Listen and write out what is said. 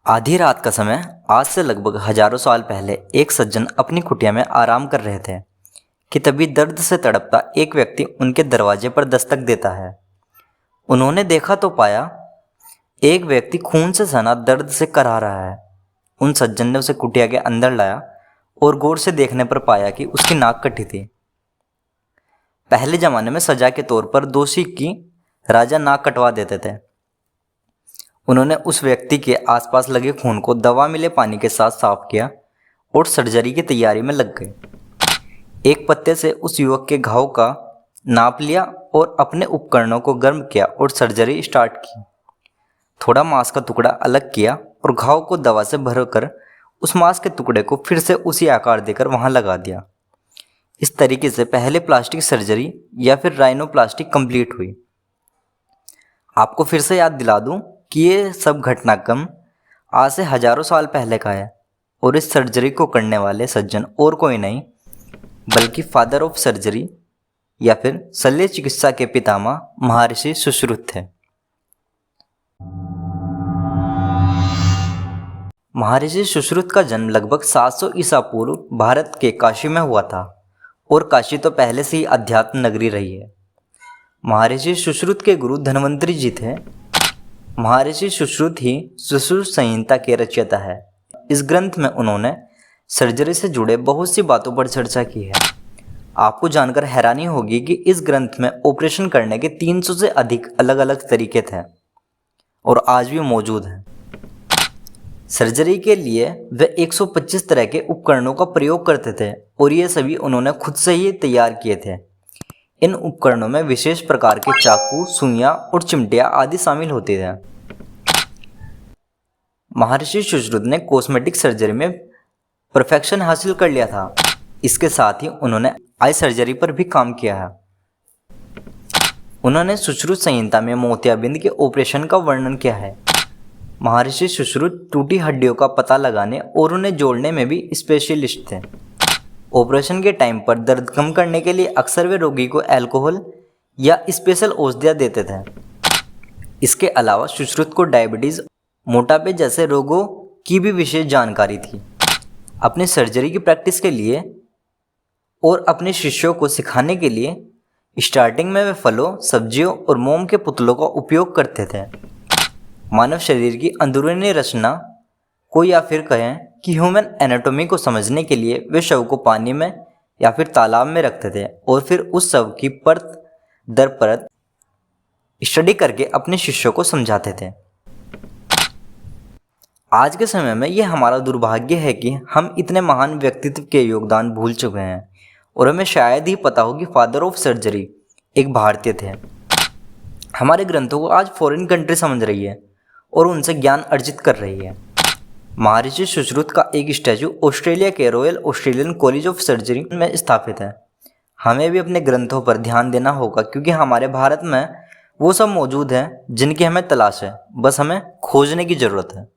आधी रात का समय आज से लगभग हजारों साल पहले एक सज्जन अपनी कुटिया में आराम कर रहे थे कि तभी दर्द से तड़पता एक व्यक्ति उनके दरवाजे पर दस्तक देता है। उन्होंने देखा तो पाया एक व्यक्ति खून से सना दर्द से कराह रहा है। उन सज्जन ने उसे कुटिया के अंदर लाया और गौर से देखने पर पाया कि उसकी नाक कटी थी। पहले जमाने में सजा के तौर पर दोषी की राजा नाक कटवा देते थे। उन्होंने उस व्यक्ति के आसपास लगे खून को दवा मिले पानी के साथ साफ किया और सर्जरी की तैयारी में लग गए। एक पत्ते से उस युवक के घाव का नाप लिया और अपने उपकरणों को गर्म किया और सर्जरी स्टार्ट की। थोड़ा मांस का टुकड़ा अलग किया और घाव को दवा से भरकर उस मांस के टुकड़े को फिर से उसी आकार देकर वहां लगा दिया। इस तरीके से पहले प्लास्टिक सर्जरी या फिर राइनोप्लास्टी कंप्लीट हुई। आपको फिर से याद दिला दूं कि ये सब घटनाक्रम आज से हजारों साल पहले का है और इस सर्जरी को करने वाले सज्जन और कोई नहीं बल्कि फादर ऑफ सर्जरी या फिर शल्य चिकित्सा के पितामह महर्षि सुश्रुत थे। महर्षि सुश्रुत का जन्म लगभग 700 ईसा पूर्व भारत के काशी में हुआ था और काशी तो पहले से ही अध्यात्म नगरी रही है। महर्षि सुश्रुत के गुरु धन्वंतरी जी थे। महर्षि सुश्रुत ही सुश्रुत संहिता के रचयिता है। इस ग्रंथ में उन्होंने सर्जरी से जुड़े बहुत सी बातों पर चर्चा की है। आपको जानकर हैरानी होगी कि इस ग्रंथ में ऑपरेशन करने के 300 से अधिक अलग अलग तरीके थे और आज भी मौजूद हैं। सर्जरी के लिए वे 125 तरह के उपकरणों का प्रयोग करते थे और ये सभी उन्होंने खुद से ही तैयार किए थे। इन उपकरणों में विशेष प्रकार के चाकू, सुइयां और चिमटियां आदि शामिल होते थे। महर्षि सुश्रुत ने कॉस्मेटिक सर्जरी में परफेक्शन हासिल कर लिया था। इसके साथ ही उन्होंने आई सर्जरी पर भी काम किया है। उन्होंने सुश्रुत संहिता में मोतियाबिंद के ऑपरेशन का वर्णन किया है। महर्षि सुश्रुत टूटी हड्डियों का पता लगाने और उन्हें जोड़ने में भी स्पेशलिस्ट थे। ऑपरेशन के टाइम पर दर्द कम करने के लिए अक्सर वे रोगी को अल्कोहल या स्पेशल औषधियाँ देते थे। इसके अलावा सुश्रुत को डायबिटीज़, मोटापे जैसे रोगों की भी विशेष जानकारी थी। अपनी सर्जरी की प्रैक्टिस के लिए और अपने शिष्यों को सिखाने के लिए स्टार्टिंग में वे फलों, सब्जियों और मोम के पुतलों का उपयोग करते थे। मानव शरीर की अंदरूनी रचना को या फिर कहें कि ह्यूमन एनाटॉमी को समझने के लिए वे शव को पानी में या फिर तालाब में रखते थे और फिर उस शव की परत दर परत स्टडी करके अपने शिष्यों को समझाते थे। आज के समय में यह हमारा दुर्भाग्य है कि हम इतने महान व्यक्तित्व के योगदान भूल चुके हैं और हमें शायद ही पता हो कि फादर ऑफ सर्जरी एक भारतीय थे। हमारे ग्रंथों को आज फॉरेन कंट्री समझ रही है और उनसे ज्ञान अर्जित कर रही है। महर्षि सुश्रुत का एक स्टैचू ऑस्ट्रेलिया के royal Australian college of surgery में स्थापित है। हमें भी अपने ग्रंथों पर ध्यान देना होगा क्योंकि हमारे भारत में वो सब मौजूद हैं जिनकी हमें तलाश है, बस हमें खोजने की ज़रूरत है।